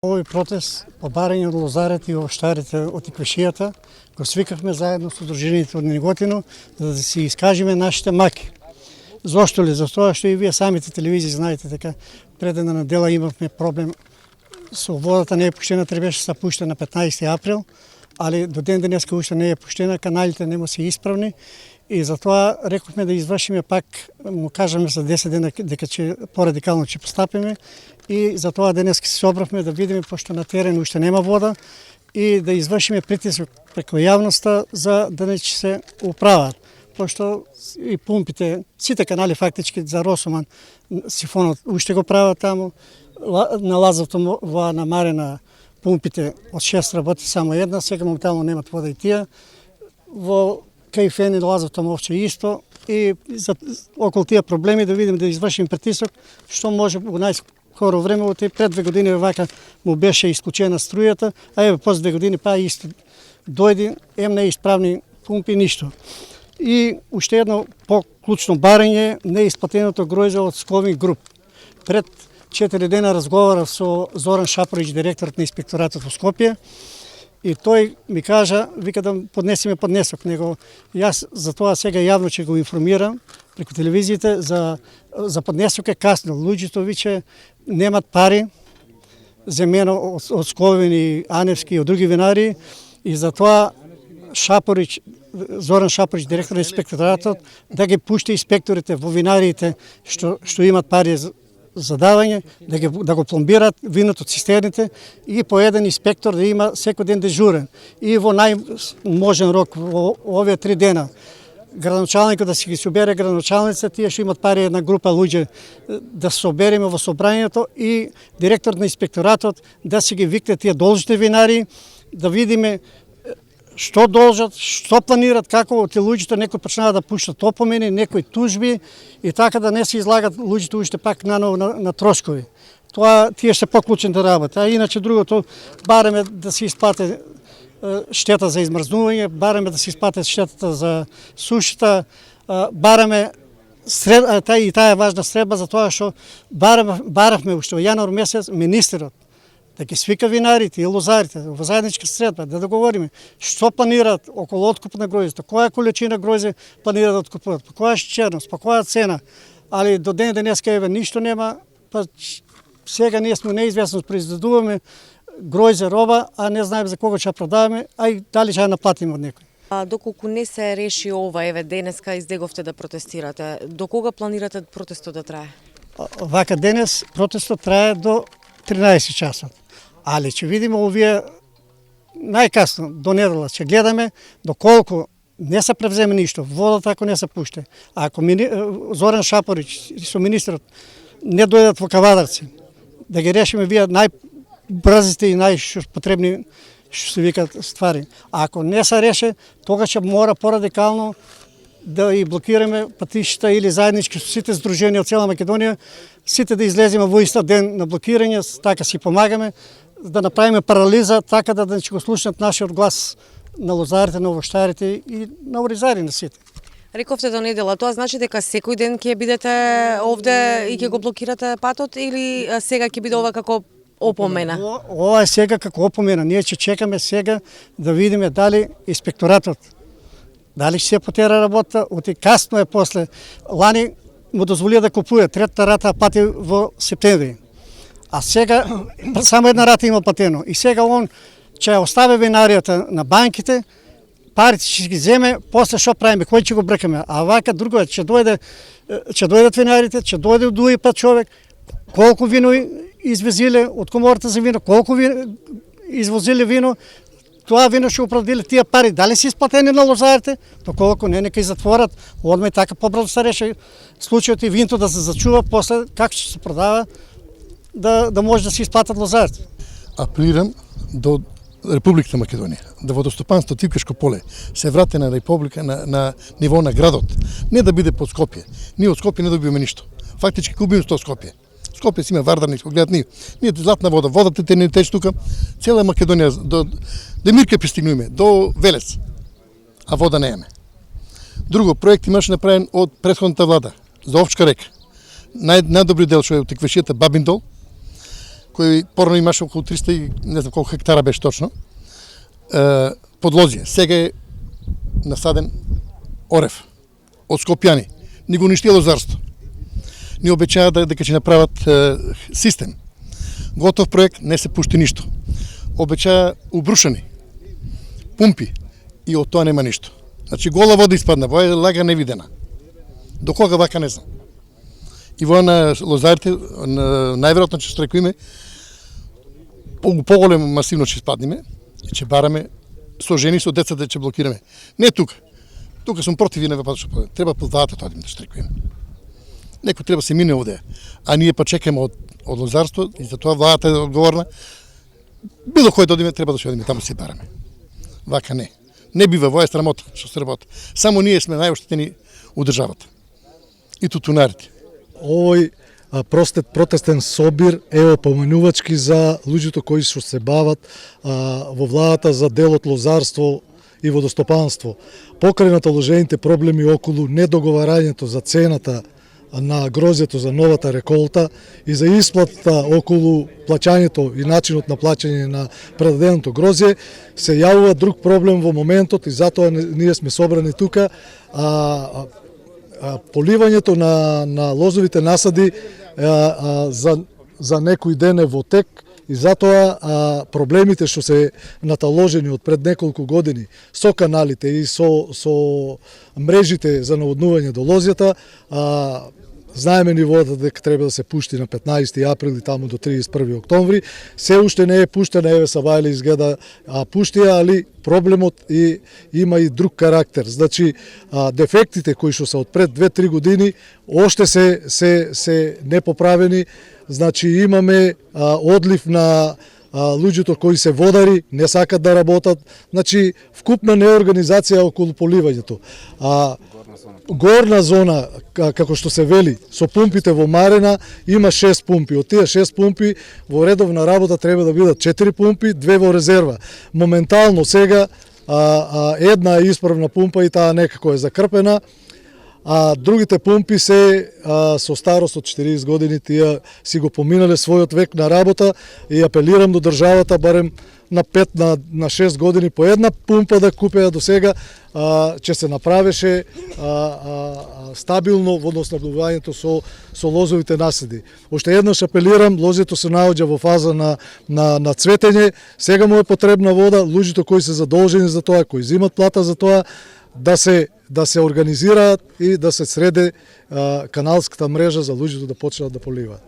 Овој протест по барање од лозарите и овощарите од Иквешијата го свикавме заедно со Удруженијето од Неготино за да си искажеме нашите маки. Зошто ли? Затоа што и вие самите телевизии знаете дека пред една недела имавме проблем со водата, не е пуштена, требаше да се пушта на 15 април, али до ден денеска уште не е пуштена, каналите нема се исправни и затоа рековме да извршиме пак, му кажаме за 10 дена дека ќе порадикално ќе постапиме и затоа денеска се собравме да видиме, пошто на терен уште нема вода, и да извршиме притисок преку јавноста за да не ќе се управат. Пошто и пумпите, сите канали фактички за Росоман, сифонот уште го прават таму, на Лазовтова на Марена пумпите од 6 работи само една, сега моментално немат вода и тие. Во Кајфени Лазовто овче исто и за околу тие проблеми да видиме да извршим притисок што може во најскоро време, од пред 2 години вака му беше исклучена струјата, а еве после 2 години па исто дојди, неисправни пумпи, ништо. И уште едно по-клучно барање, неисплатеното гројзе од Сковин груп. Пред 4 дена разговарав со Зоран Шапорич, директорот на инспекторатот во Скопје, и тој ми кажа, вика да поднесеме поднесок, него јас за тоа сега јавно ќе го информирам преку телевизиите за поднесок е каснил. Луѓето виче немат пари, земено од Сковин и Аневски и од други винари, и затоа Шапорич, Зоран Шапорич, директор на инспекторатот, да ги пушти инспекторите во винариите што имат пари за давање, да го пломбираат виното цистерните и по еден инспектор да има секој ден дежурен. И во најможен рок во овие 3 дена градоначалникот да си ги собере градоначалниците, тие што имат пари, една група луѓе да се собереме во собранието и директор на инспекторатот да си ги викне тие должните винари, да видиме што должат, што планират, како тие луѓето некои почнаа да пуштат опомени, некои тужби и така да не се излагат луѓето уште пак наново на трошкови. Тоа тие ще поклучната работа. А иначе другото, бараме да се исплате штета за измрзнување, бараме да се исплате штетата за сушата, бараме и таа е важна средба за тоа што баравме уште во јануар месец министерот да ги свика винарите и лозарите во заедничка средба, да договориме што планираат околу откуп на гројзето, која количина гројзе планираат да откупуваат, по која шчерност, по која цена, али до ден денеска еве ништо нема, па сега ние сме неизвестност, произведуваме гројзе роба, а не знаеме за кого ќе продаваме, а и дали ќе ја наплатиме од некој. Доколку не се реши ова, еве денеска издеговте да протестирате, до кога планирате протестот да трае? Вака денес протестот трае до 13 часот. Али ќе видиме овие најкасно до недела, ќе гледаме доколку не се превземе ништо, водата ако не се пуште. Ако Зоран Шапорич со министерот не дојдат во Кавадарци, да ги решиме вие најбрзите и најпотребни што се викат ствари. А ако не се реше, тога ќе мора порадикално да и блокираме патишта или заеднички со сите здруженија од цела Македонија, сите да излеземе во исто ден на блокирање, така си помагаме, да направиме парализа, така да ќе го слушнат нашиот глас на лозарите, на овощарите и на оризари на сите. Рековте до недела, тоа значи дека секој ден ќе бидете овде и ќе го блокирате патот или сега ќе биде ова како опомена? Ова е сега како опомена. Ние ќе чекаме сега да видиме дали инспекторатот дали ќе се потера работа, оти касно е после. Лани му дозволија да купува, третата рата пати во септември. А сега само една рата има платено. И сега он ќе остави винаријата на банките, парите ќе ги земе, после што правиме, кој ќе го бркаме. А вака друго е, ќе дојдат винарите, ќе дојде дуи пат човек, колку вино извезиле од комората за вино, колку извозиле вино, тоа вино ќе оправдиле тие пари, дали се исплатени на лозарите, доколку не, нека и затворат, одма и така побрзо се реши случајот и винто да се зачува, после како ќе се продава, да може да се исплатат лозарите. Апелирам до Републиката Македонија, да водостопанство Тивкешко поле се врати на република на ниво на градот, не да биде под Скопје. Ние од Скопје не добиваме ништо. Фактички губиме што Скопје. Скопје си има Вардарник, гледат ние златна вода, водата те не тече тука, цела Македонија до Демирке пристигнуваме, до Велес, а вода не имаме. Друго, проект имаше направен од претходната влада за Овчка река. Најдобри дел што е од Иквешијата Бабин дол, кој порано имаше околу 300 и не знам колку хектара беше точно, подлозија. Сега е насаден орев од Скопјани. Ни го уништија лозарство. Ни обечаа дека ќе направат систем. Готов проект, не се пушти ништо. Обечаа убрушани, пумпи и од тоа нема ништо. Значи гола вода испадна, во е лага невидена. До кога вака не знам. И во на лозарите најверојатно ќе штрекуваме, поголемо масивно ќе испадниме и ќе бараме со жени, со децата ќе блокираме. Не тука. Тука сум против и не вепатошо. Треба по владата тоа да штрекуваме. Некој треба се мине овде, а ние па чекаме од лозарство и за тоа владата е одговорна. Било кој да одиме, треба да се одиме таму се бараме. Вака не. Не бива, во е срамота што се работи. Само ние сме најоштетени у државата. И тутунарите. Овој протестен собир е опоменувачки за луѓето кои што се бават во владата за делот лозарство и водостопанство. Покрај наталожените проблеми околу недоговарањето за цената на грозјето за новата реколта и за исплата околу плаќањето и начинот на плаќање на предаденото грозје, се јавува друг проблем во моментот и затоа ние сме собрани тука. Поливањето на лозовите насади за некој ден е во тек и затоа проблемите што се наталожени од пред неколку години со каналите и со мрежите за наводнување до лозјата, знаеме нивото дека треба да се пушти на 15 април и таму до 31 октомври. Се уште не е пуштена, еве Савајле изгледа пуштија, али проблемот има и друг карактер. Значи, дефектите кои што се од пред 2-3 години оште се непоправени. Значи, имаме одлив на луѓето кои се водари, не сакат да работат. Значи, вкупна неорганизација околу поливањето. Горна зона, како што се вели, со пумпите во Марена, има 6 пумпи. Од тие 6 пумпи во редовна работа треба да бидат 4 пумпи, 2 во резерва. Моментално сега една е исправна пумпа и таа некако е закрпена, а другите пумпи се со старост од 40 години, тие си го поминале својот век на работа и апелирам до државата барем на 5 на 6 години по една пумпа да купеа до сега, ќе се направеше стабилно водоснабдувањето со лозовите насади. Оште еднаш апелирам, лозјето се наоѓа во фаза на цветење, сега му е потребна вода, луѓето кои се задолжени за тоа, кои земат плата за тоа, да се организираат и да се среде каналската мрежа за луѓето да почнат да поливаат.